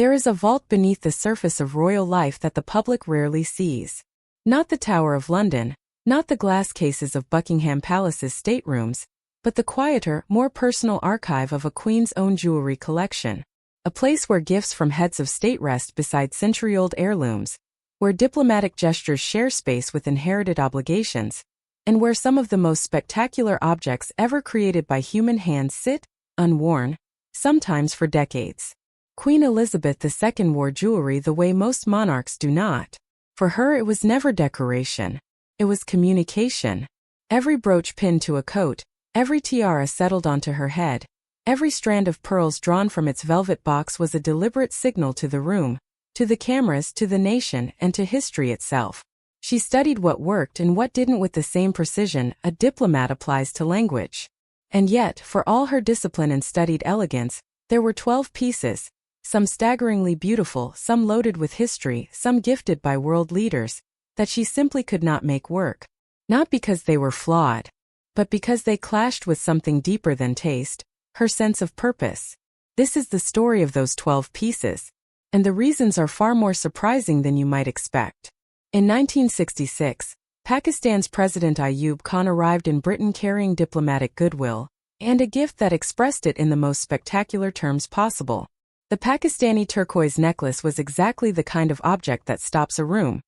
There is a vault beneath the surface of royal life that the public rarely sees. Not the Tower of London, not the glass cases of Buckingham Palace's staterooms, but the quieter, more personal archive of a queen's own jewelry collection. A place where gifts from heads of state rest beside century-old heirlooms, where diplomatic gestures share space with inherited obligations, and where some of the most spectacular objects ever created by human hands sit, unworn, sometimes for decades. Queen Elizabeth II wore jewelry the way most monarchs do not. For her it was never decoration. It was communication. Every brooch pinned to a coat, every tiara settled onto her head, every strand of pearls drawn from its velvet box was a deliberate signal to the room, to the cameras, to the nation, and to history itself. She studied what worked and what didn't with the same precision a diplomat applies to language. And yet, for all her discipline and studied elegance, there were 12 pieces, some staggeringly beautiful, some loaded with history, some gifted by world leaders, that she simply could not make work. Not because they were flawed, but because they clashed with something deeper than taste, her sense of purpose. This is the story of those 12 pieces, and the reasons are far more surprising than you might expect. In 1966, Pakistan's President Ayub Khan arrived in Britain carrying diplomatic goodwill, and a gift that expressed it in the most spectacular terms possible. The Pakistani turquoise necklace was exactly the kind of object that stops a room.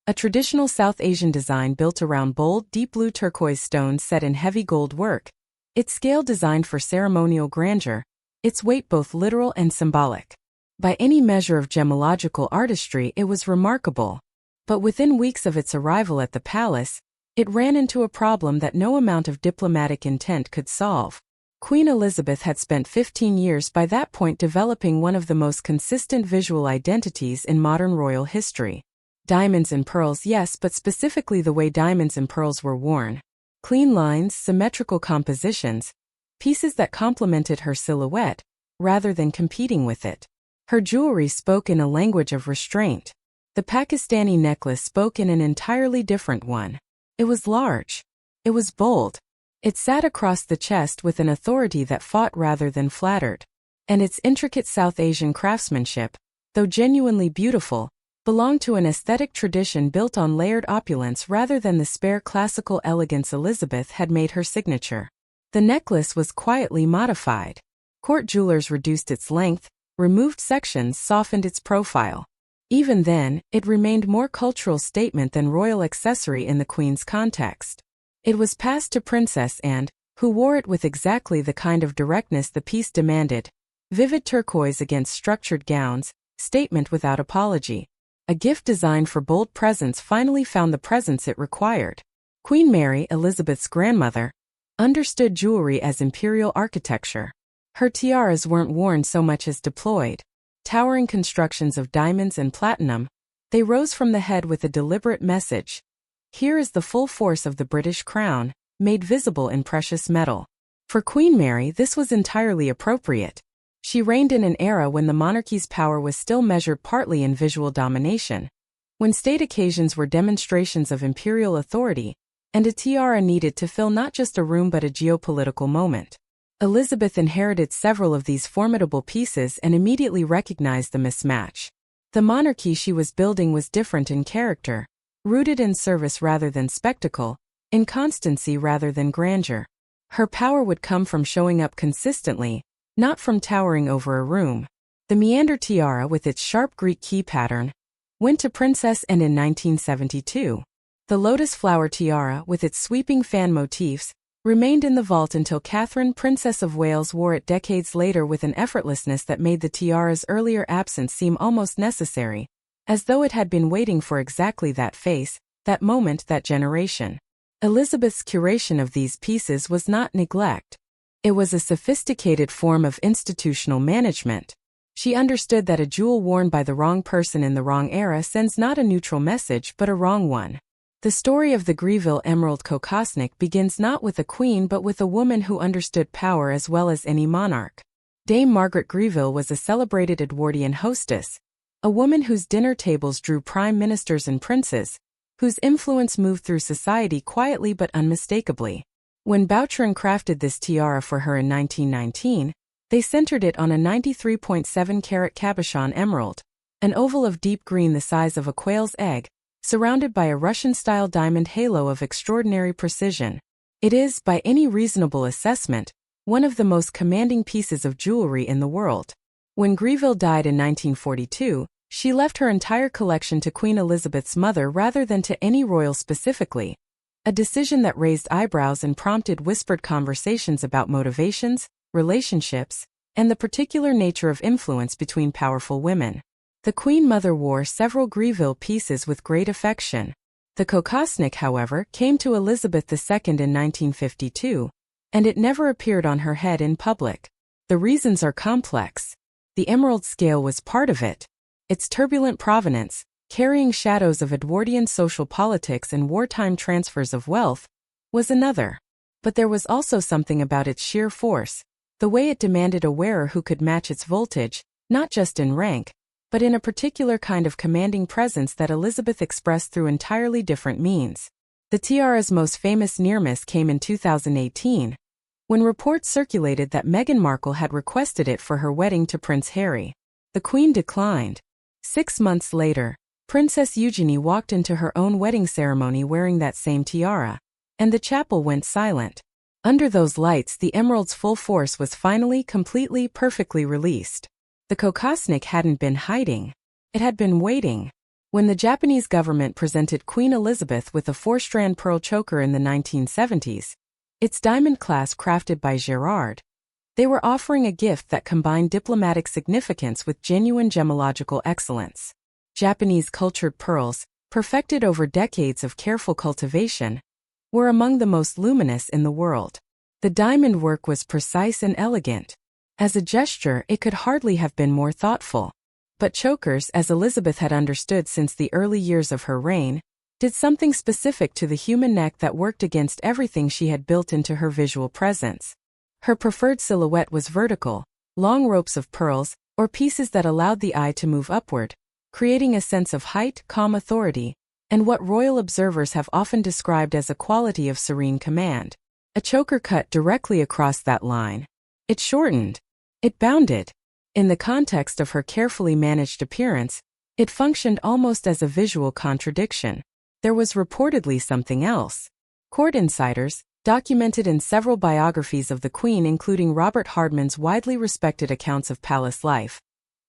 A traditional South Asian design built around bold, deep blue turquoise stones set in heavy gold work, its scale designed for ceremonial grandeur, its weight both literal and symbolic. By any measure of gemological artistry it was remarkable. But within weeks of its arrival at the palace, it ran into a problem that no amount of diplomatic intent could solve. Queen Elizabeth had spent 15 years by that point developing one of the most consistent visual identities in modern royal history. Diamonds and pearls, yes, but specifically the way diamonds and pearls were worn. Clean lines, symmetrical compositions, pieces that complemented her silhouette, rather than competing with it. Her jewelry spoke in a language of restraint. The Pakistani necklace spoke in an entirely different one. It was large. It was bold. It sat across the chest with an authority that fought rather than flattered. And its intricate South Asian craftsmanship, though genuinely beautiful, belonged to an aesthetic tradition built on layered opulence rather than the spare classical elegance Elizabeth had made her signature. The necklace was quietly modified. Court jewelers reduced its length, removed sections, softened its profile. Even then, it remained more cultural statement than royal accessory in the Queen's context. It was passed to Princess Anne, who wore it with exactly the kind of directness the piece demanded. Vivid turquoise against structured gowns, statement without apology. A gift designed for bold presence finally found the presence it required. Queen Mary, Elizabeth's grandmother, understood jewelry as imperial architecture. Her tiaras weren't worn so much as deployed. Towering constructions of diamonds and platinum, they rose from the head with a deliberate message. Here is the full force of the British crown, made visible in precious metal. For Queen Mary, this was entirely appropriate. She reigned in an era when the monarchy's power was still measured partly in visual domination, when state occasions were demonstrations of imperial authority, and a tiara needed to fill not just a room but a geopolitical moment. Elizabeth inherited several of these formidable pieces and immediately recognized the mismatch. The monarchy she was building was different in character, rooted in service rather than spectacle, in constancy rather than grandeur. Her power would come from showing up consistently, not from towering over a room. The meander tiara with its sharp Greek key pattern went to Princess Anne in 1972. The lotus flower tiara with its sweeping fan motifs remained in the vault until Catherine, Princess of Wales, wore it decades later with an effortlessness that made the tiara's earlier absence seem almost necessary, as though it had been waiting for exactly that face, that moment, that generation. Elizabeth's curation of these pieces was not neglect. It was a sophisticated form of institutional management. She understood that a jewel worn by the wrong person in the wrong era sends not a neutral message but a wrong one. The story of the Greville Emerald Kokosnik begins not with a queen but with a woman who understood power as well as any monarch. Dame Margaret Greville was a celebrated Edwardian hostess, a woman whose dinner tables drew prime ministers and princes, whose influence moved through society quietly but unmistakably. When Boucheron crafted this tiara for her in 1919, They centered it on a 93.7-carat cabochon emerald, an oval of deep green the size of a quail's egg, surrounded by a Russian-style diamond halo of extraordinary precision. It is, by any reasonable assessment, one of the most commanding pieces of jewelry in the world. When Greville died in 1942, she left her entire collection to Queen Elizabeth's mother rather than to any royal specifically, a decision that raised eyebrows and prompted whispered conversations about motivations, relationships, and the particular nature of influence between powerful women. The Queen Mother wore several Greville pieces with great affection. The kokosnik, however, came to Elizabeth II in 1952, and it never appeared on her head in public. The reasons are complex. The emerald scale was part of it. Its turbulent provenance, carrying shadows of Edwardian social politics and wartime transfers of wealth, was another. But there was also something about its sheer force, the way it demanded a wearer who could match its voltage, not just in rank, but in a particular kind of commanding presence that Elizabeth expressed through entirely different means. The tiara's most famous near-miss came in 2018, when reports circulated that Meghan Markle had requested it for her wedding to Prince Harry. The Queen declined. 6 months later, Princess Eugenie walked into her own wedding ceremony wearing that same tiara, and the chapel went silent. Under those lights, the emerald's full force was finally, completely, perfectly released. The kokosnik hadn't been hiding. It had been waiting. When the Japanese government presented Queen Elizabeth with a 4-strand pearl choker in the 1970s, its diamond clasp crafted by Gerard, they were offering a gift that combined diplomatic significance with genuine gemological excellence. Japanese cultured pearls, perfected over decades of careful cultivation, were among the most luminous in the world. The diamond work was precise and elegant. As a gesture, it could hardly have been more thoughtful. But chokers, as Elizabeth had understood since the early years of her reign, did something specific to the human neck that worked against everything she had built into her visual presence. Her preferred silhouette was vertical, long ropes of pearls, or pieces that allowed the eye to move upward, creating a sense of height, calm authority, and what royal observers have often described as a quality of serene command. A choker cut directly across that line. It shortened. It bounded. In the context of her carefully managed appearance, it functioned almost as a visual contradiction. There was reportedly something else. Court insiders, documented in several biographies of the Queen including Robert Hardman's widely respected accounts of palace life,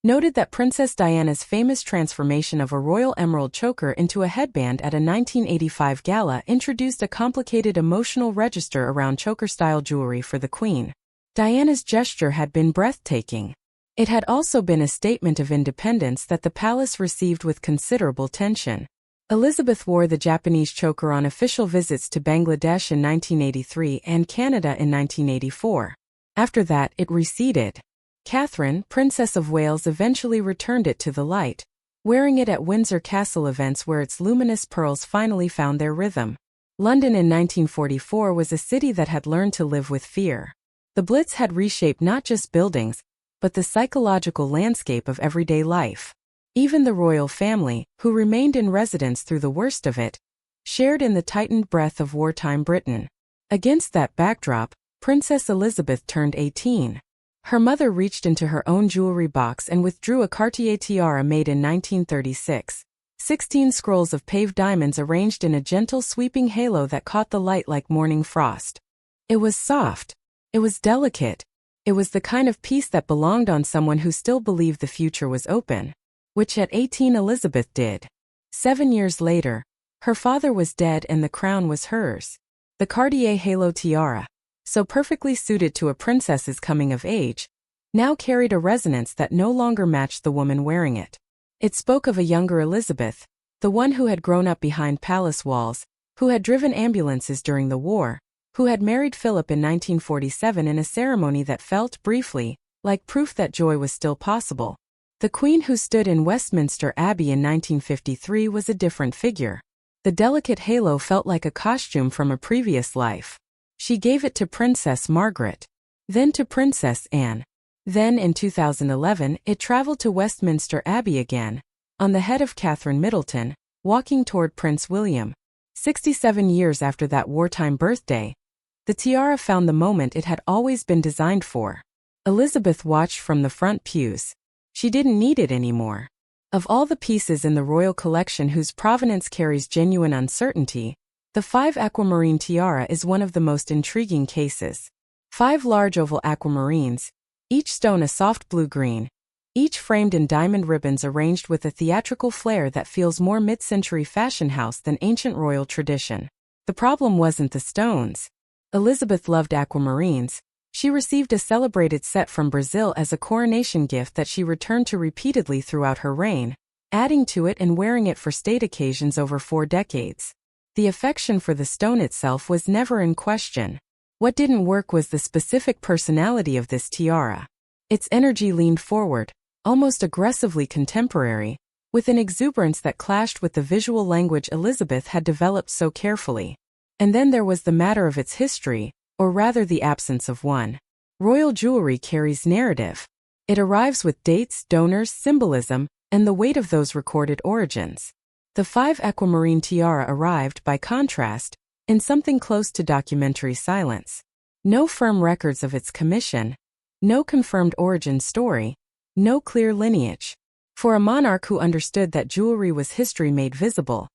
noted that Princess Diana's famous transformation of a royal emerald choker into a headband at a 1985 gala introduced a complicated emotional register around choker-style jewelry for the Queen. Diana's gesture had been breathtaking. It had also been a statement of independence that the palace received with considerable tension. Elizabeth wore the Japanese choker on official visits to Bangladesh in 1983 and Canada in 1984. After that, it receded. Catherine, Princess of Wales, eventually returned it to the light, wearing it at Windsor Castle events where its luminous pearls finally found their rhythm. London in 1944 was a city that had learned to live with fear. The Blitz had reshaped not just buildings, but the psychological landscape of everyday life. Even the royal family, who remained in residence through the worst of it, shared in the tightened breath of wartime Britain. Against that backdrop, Princess Elizabeth turned 18. Her mother reached into her own jewelry box and withdrew a Cartier tiara made in 1936. 16 scrolls of paved diamonds arranged in a gentle sweeping halo that caught the light like morning frost. It was soft. It was delicate. It was the kind of piece that belonged on someone who still believed the future was open. Which at 18 Elizabeth did. 7 years later, her father was dead and the crown was hers. The Cartier halo tiara, so perfectly suited to a princess's coming of age, now carried a resonance that no longer matched the woman wearing it. It spoke of a younger Elizabeth, the one who had grown up behind palace walls, who had driven ambulances during the war, who had married Philip in 1947 in a ceremony that felt, briefly, like proof that joy was still possible. The Queen who stood in Westminster Abbey in 1953 was a different figure. The delicate halo felt like a costume from a previous life. She gave it to Princess Margaret, then to Princess Anne. Then in 2011 it traveled to Westminster Abbey again, on the head of Catherine Middleton, walking toward Prince William. 67 years after that wartime birthday, the tiara found the moment it had always been designed for. Elizabeth watched from the front pews. She didn't need it anymore. Of all the pieces in the royal collection whose provenance carries genuine uncertainty, the 5 aquamarine tiara is one of the most intriguing cases. 5 large oval aquamarines, each stone a soft blue-green, each framed in diamond ribbons arranged with a theatrical flair that feels more mid-century fashion house than ancient royal tradition. The problem wasn't the stones. Elizabeth loved aquamarines. She received a celebrated set from Brazil as a coronation gift that she returned to repeatedly throughout her reign, adding to it and wearing it for state occasions over 4 decades. The affection for the stone itself was never in question. What didn't work was the specific personality of this tiara. Its energy leaned forward, almost aggressively contemporary, with an exuberance that clashed with the visual language Elizabeth had developed so carefully. And then there was the matter of its history, or rather the absence of one. Royal jewelry carries narrative. It arrives with dates, donors, symbolism, and the weight of those recorded origins. The 5 aquamarine tiara arrived, by contrast, in something close to documentary silence. No firm records of its commission, no confirmed origin story, no clear lineage. For a monarch who understood that jewelry was history made visible,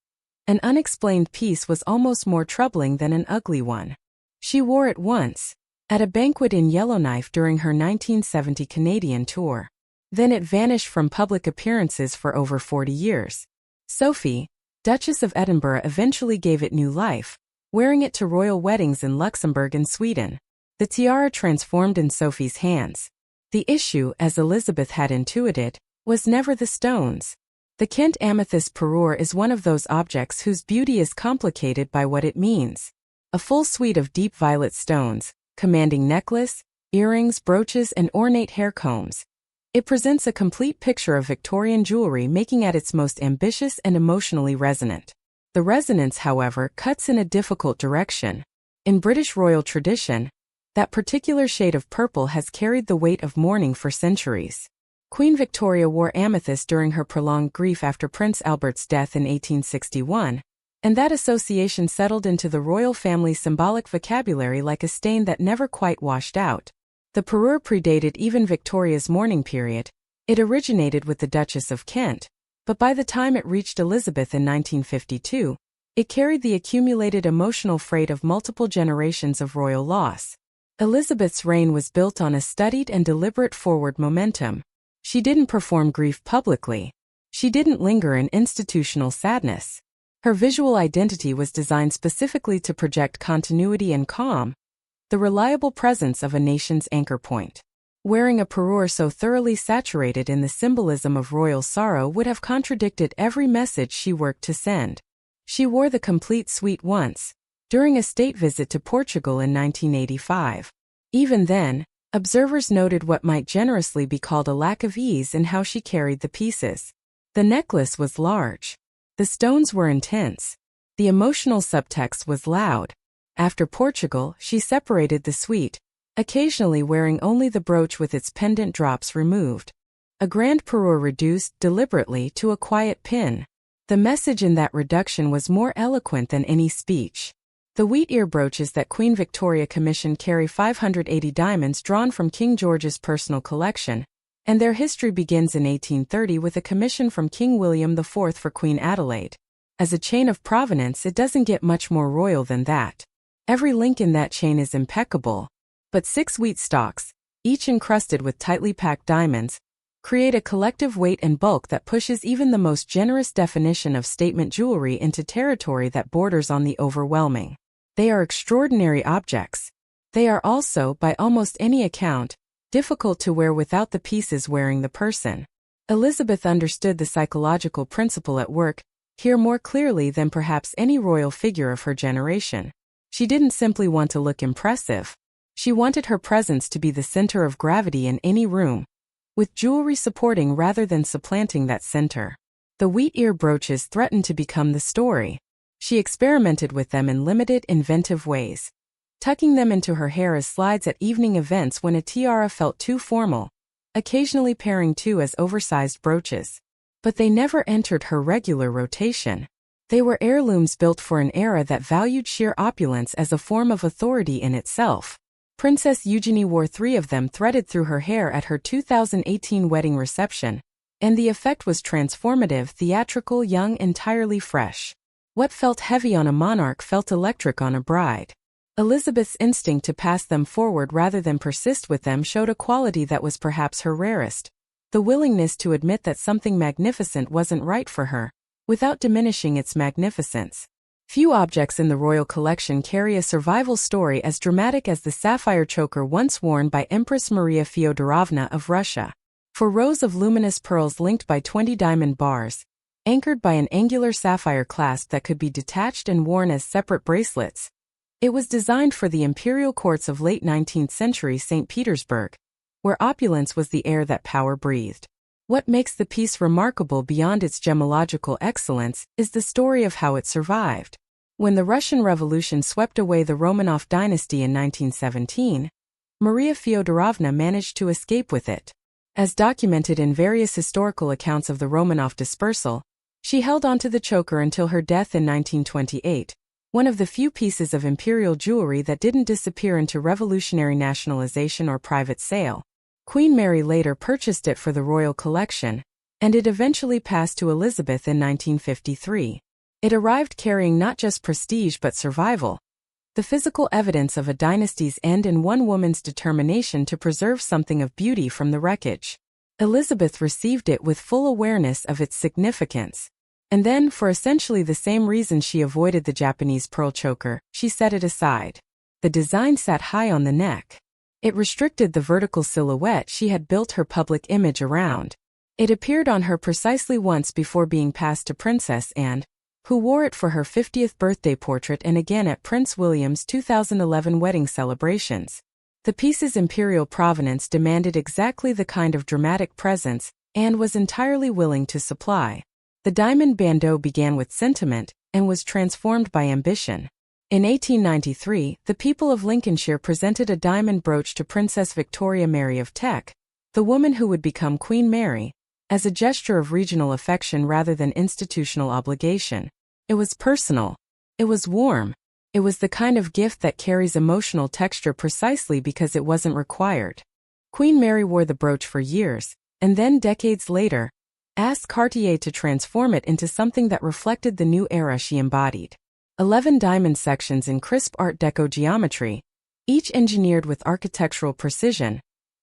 an unexplained piece was almost more troubling than an ugly one. She wore it once, at a banquet in Yellowknife during her 1970 Canadian tour. Then it vanished from public appearances for over 40 years. Sophie, Duchess of Edinburgh, eventually gave it new life, wearing it to royal weddings in Luxembourg and Sweden. The tiara transformed in Sophie's hands. The issue, as Elizabeth had intuited, was never the stones. The Kent amethyst parure is one of those objects whose beauty is complicated by what it means. A full suite of deep violet stones, commanding necklace, earrings, brooches, and ornate hair combs. It presents a complete picture of Victorian jewelry, making it its most ambitious and emotionally resonant. The resonance, however, cuts in a difficult direction. In British royal tradition, that particular shade of purple has carried the weight of mourning for centuries. Queen Victoria wore amethyst during her prolonged grief after Prince Albert's death in 1861, and that association settled into the royal family's symbolic vocabulary like a stain that never quite washed out. The parure predated even Victoria's mourning period. It originated with the Duchess of Kent, but by the time it reached Elizabeth in 1952, it carried the accumulated emotional freight of multiple generations of royal loss. Elizabeth's reign was built on a studied and deliberate forward momentum. She didn't perform grief publicly. She didn't linger in institutional sadness. Her visual identity was designed specifically to project continuity and calm, the reliable presence of a nation's anchor point. Wearing a parure so thoroughly saturated in the symbolism of royal sorrow would have contradicted every message she worked to send. She wore the complete suite once, during a state visit to Portugal in 1985. Even then, observers noted what might generously be called a lack of ease in how she carried the pieces. The necklace was large. The stones were intense. The emotional subtext was loud. After Portugal, she separated the suite, occasionally wearing only the brooch with its pendant drops removed. A grand parure reduced, deliberately, to a quiet pin. The message in that reduction was more eloquent than any speech. The wheat ear brooches that Queen Victoria commissioned carry 580 diamonds drawn from King George's personal collection, and their history begins in 1830 with a commission from King William IV for Queen Adelaide. As a chain of provenance, it doesn't get much more royal than that. Every link in that chain is impeccable. But 6 wheat stalks, each encrusted with tightly packed diamonds, create a collective weight and bulk that pushes even the most generous definition of statement jewelry into territory that borders on the overwhelming. They are extraordinary objects. They are also, by almost any account, difficult to wear without the pieces wearing the person. Elizabeth understood the psychological principle at work here more clearly than perhaps any royal figure of her generation. She didn't simply want to look impressive. She wanted her presence to be the center of gravity in any room, with jewelry supporting rather than supplanting that center. The wheat ear brooches threatened to become the story. She experimented with them in limited, inventive ways, tucking them into her hair as slides at evening events when a tiara felt too formal, occasionally pairing 2 as oversized brooches. But they never entered her regular rotation. They were heirlooms built for an era that valued sheer opulence as a form of authority in itself. Princess Eugenie wore 3 of them threaded through her hair at her 2018 wedding reception, and the effect was transformative, theatrical, young, entirely fresh. What felt heavy on a monarch felt electric on a bride. Elizabeth's instinct to pass them forward rather than persist with them showed a quality that was perhaps her rarest: the willingness to admit that something magnificent wasn't right for her, without diminishing its magnificence. Few objects in the royal collection carry a survival story as dramatic as the sapphire choker once worn by Empress Maria Feodorovna of Russia. For rows of luminous pearls linked by 20 diamond bars, anchored by an angular sapphire clasp that could be detached and worn as separate bracelets, it was designed for the imperial courts of late 19th century St. Petersburg, where opulence was the air that power breathed. What makes the piece remarkable beyond its gemological excellence is the story of how it survived. When the Russian Revolution swept away the Romanov dynasty in 1917, Maria Feodorovna managed to escape with it. As documented in various historical accounts of the Romanov dispersal, she held onto the choker until her death in 1928, one of the few pieces of imperial jewelry that didn't disappear into revolutionary nationalization or private sale. Queen Mary later purchased it for the royal collection, and it eventually passed to Elizabeth in 1953. It arrived carrying not just prestige but survival, the physical evidence of a dynasty's end and one woman's determination to preserve something of beauty from the wreckage. Elizabeth received it with full awareness of its significance. And then, for essentially the same reason she avoided the Japanese pearl choker, she set it aside. The design sat high on the neck. It restricted the vertical silhouette she had built her public image around. It appeared on her precisely once before being passed to Princess Anne, who wore it for her 50th birthday portrait and again at Prince William's 2011 wedding celebrations. The piece's imperial provenance demanded exactly the kind of dramatic presence Anne was entirely willing to supply. The diamond bandeau began with sentiment and was transformed by ambition. In 1893, the people of Lincolnshire presented a diamond brooch to Princess Victoria Mary of Teck, the woman who would become Queen Mary, as a gesture of regional affection rather than institutional obligation. It was personal. It was warm. It was the kind of gift that carries emotional texture precisely because it wasn't required. Queen Mary wore the brooch for years, and then decades later, asked Cartier to transform it into something that reflected the new era she embodied. 11 diamond sections in crisp Art Deco geometry, each engineered with architectural precision,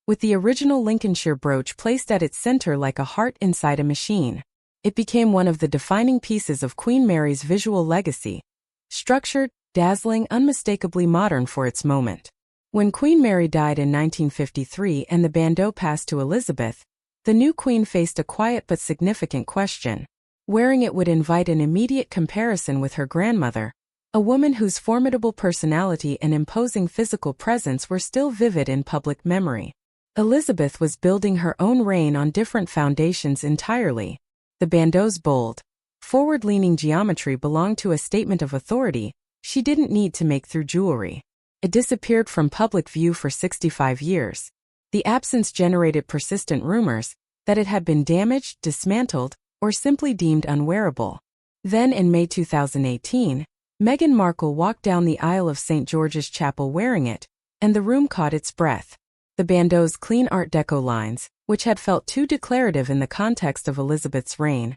with the original Lincolnshire brooch placed at its center like a heart inside a machine. It became one of the defining pieces of Queen Mary's visual legacy, structured, dazzling, unmistakably modern for its moment. When Queen Mary died in 1953 and the bandeau passed to Elizabeth, the new queen faced a quiet but significant question. Wearing it would invite an immediate comparison with her grandmother, a woman whose formidable personality and imposing physical presence were still vivid in public memory. Elizabeth was building her own reign on different foundations entirely. The bandeau's bold, forward-leaning geometry belonged to a statement of authority she didn't need to make through jewelry. It disappeared from public view for 65 years. The absence generated persistent rumors that it had been damaged, dismantled, or simply deemed unwearable. Then in May 2018, Meghan Markle walked down the aisle of St. George's Chapel wearing it, and the room caught its breath. The bandeau's clean Art Deco lines, which had felt too declarative in the context of Elizabeth's reign,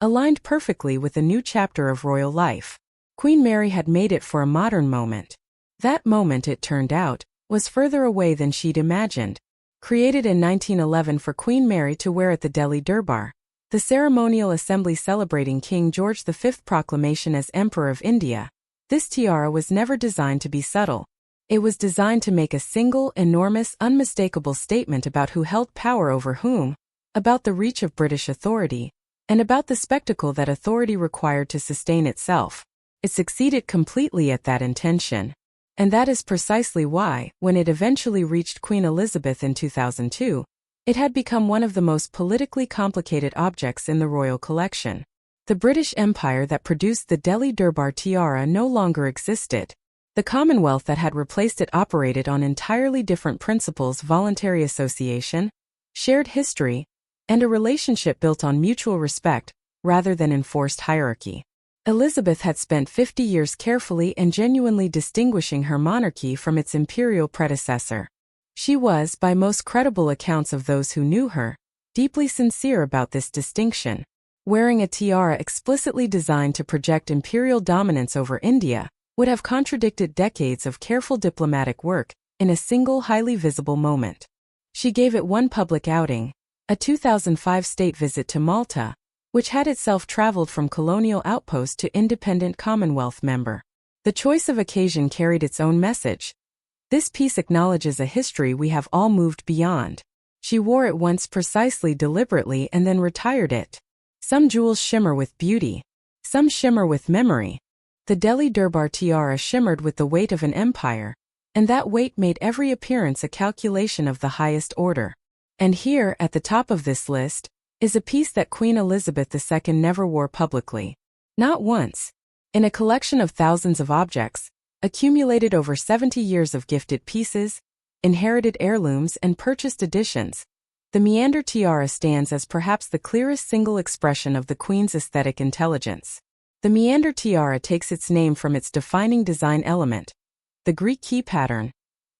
aligned perfectly with a new chapter of royal life. Queen Mary had made it for a modern moment. That moment, it turned out, was further away than she'd imagined. Created in 1911 for Queen Mary to wear at the Delhi Durbar, the ceremonial assembly celebrating King George V's proclamation as Emperor of India, this tiara was never designed to be subtle. It was designed to make a single, enormous, unmistakable statement about who held power over whom, about the reach of British authority, and about the spectacle that authority required to sustain itself. It succeeded completely at that intention. And that is precisely why, when it eventually reached Queen Elizabeth in 2002, it had become one of the most politically complicated objects in the royal collection. The British Empire that produced the Delhi Durbar tiara no longer existed. The Commonwealth that had replaced it operated on entirely different principles: voluntary association, shared history, and a relationship built on mutual respect rather than enforced hierarchy. Elizabeth had spent 50 years carefully and genuinely distinguishing her monarchy from its imperial predecessor. She was, by most credible accounts of those who knew her, deeply sincere about this distinction. Wearing a tiara explicitly designed to project imperial dominance over India would have contradicted decades of careful diplomatic work in a single highly visible moment. She gave it one public outing, a 2005 state visit to Malta, which had itself traveled from colonial outpost to independent Commonwealth member. The choice of occasion carried its own message. This piece acknowledges a history we have all moved beyond. She wore it once precisely deliberately and then retired it. Some jewels shimmer with beauty. Some shimmer with memory. The Delhi Durbar tiara shimmered with the weight of an empire, and that weight made every appearance a calculation of the highest order. And here, at the top of this list, is a piece that Queen Elizabeth II never wore publicly. Not once. In a collection of thousands of objects, accumulated over 70 years of gifted pieces, inherited heirlooms and purchased editions, the meander tiara stands as perhaps the clearest single expression of the Queen's aesthetic intelligence. The meander tiara takes its name from its defining design element, the Greek key pattern,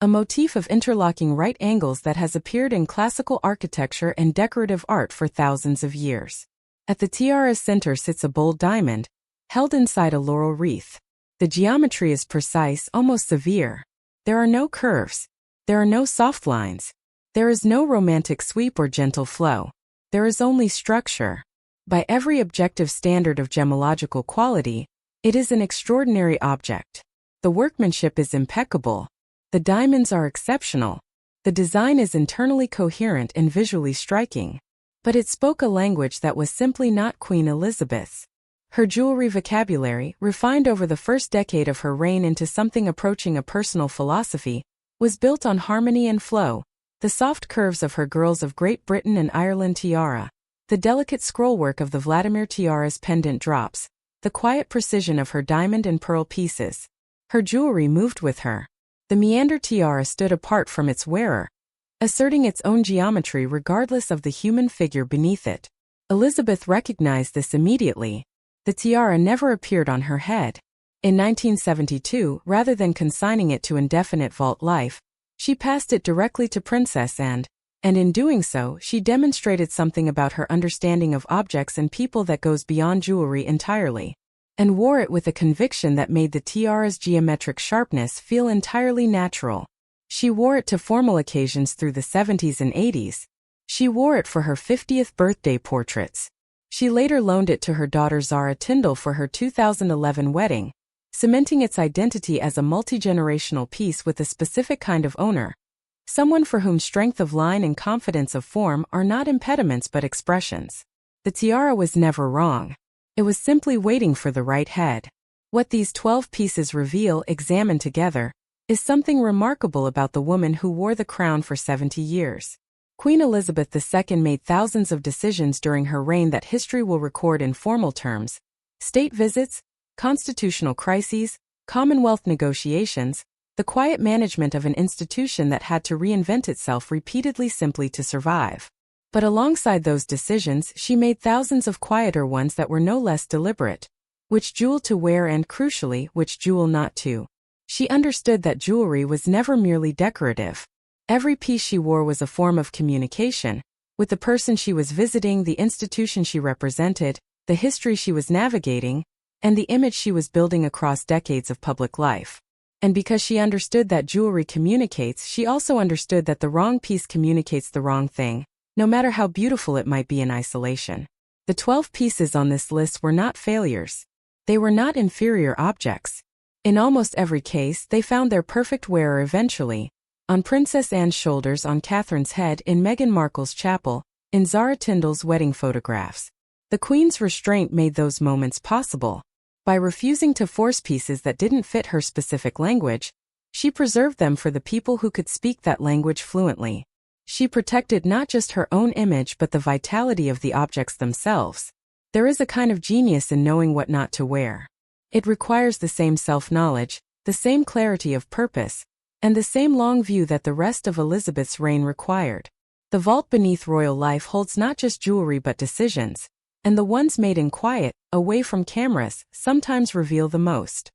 a motif of interlocking right angles that has appeared in classical architecture and decorative art for thousands of years. At the tiara's center sits a bold diamond, held inside a laurel wreath. The geometry is precise, almost severe. There are no curves. There are no soft lines. There is no romantic sweep or gentle flow. There is only structure. By every objective standard of gemological quality, it is an extraordinary object. The workmanship is impeccable. The diamonds are exceptional. The design is internally coherent and visually striking. But it spoke a language that was simply not Queen Elizabeth's. Her jewelry vocabulary, refined over the first decade of her reign into something approaching a personal philosophy, was built on harmony and flow. The soft curves of her Girls of Great Britain and Ireland tiara, the delicate scrollwork of the Vladimir tiara's pendant drops, the quiet precision of her diamond and pearl pieces. Her jewelry moved with her. The meander tiara stood apart from its wearer, asserting its own geometry regardless of the human figure beneath it. Elizabeth recognized this immediately. The tiara never appeared on her head. In 1972, rather than consigning it to indefinite vault life, she passed it directly to Princess Anne, and in doing so, she demonstrated something about her understanding of objects and people that goes beyond jewelry entirely, and wore it with a conviction that made the tiara's geometric sharpness feel entirely natural. She wore it to formal occasions through the 70s and 80s. She wore it for her 50th birthday portraits. She later loaned it to her daughter Zara Tindall for her 2011 wedding, cementing its identity as a multi-generational piece with a specific kind of owner, someone for whom strength of line and confidence of form are not impediments but expressions. The tiara was never wrong. It was simply waiting for the right head. What these 12 pieces reveal, examined together, is something remarkable about the woman who wore the crown for 70 years. Queen Elizabeth II made thousands of decisions during her reign that history will record in formal terms: state visits, constitutional crises, Commonwealth negotiations, the quiet management of an institution that had to reinvent itself repeatedly simply to survive. But alongside those decisions, she made thousands of quieter ones that were no less deliberate. Which jewel to wear and, crucially, which jewel not to. She understood that jewelry was never merely decorative. Every piece she wore was a form of communication, with the person she was visiting, the institution she represented, the history she was navigating, and the image she was building across decades of public life. And because she understood that jewelry communicates, she also understood that the wrong piece communicates the wrong thing, no matter how beautiful it might be in isolation. The 12 pieces on this list were not failures. They were not inferior objects. In almost every case, they found their perfect wearer eventually. On Princess Anne's shoulders, on Catherine's head, in Meghan Markle's chapel, in Zara Tindall's wedding photographs. The Queen's restraint made those moments possible. By refusing to force pieces that didn't fit her specific language, she preserved them for the people who could speak that language fluently. She protected not just her own image but the vitality of the objects themselves. There is a kind of genius in knowing what not to wear. It requires the same self-knowledge, the same clarity of purpose, and the same long view that the rest of Elizabeth's reign required. The vault beneath royal life holds not just jewelry but decisions, And the ones made in quiet, away from cameras, sometimes reveal the most.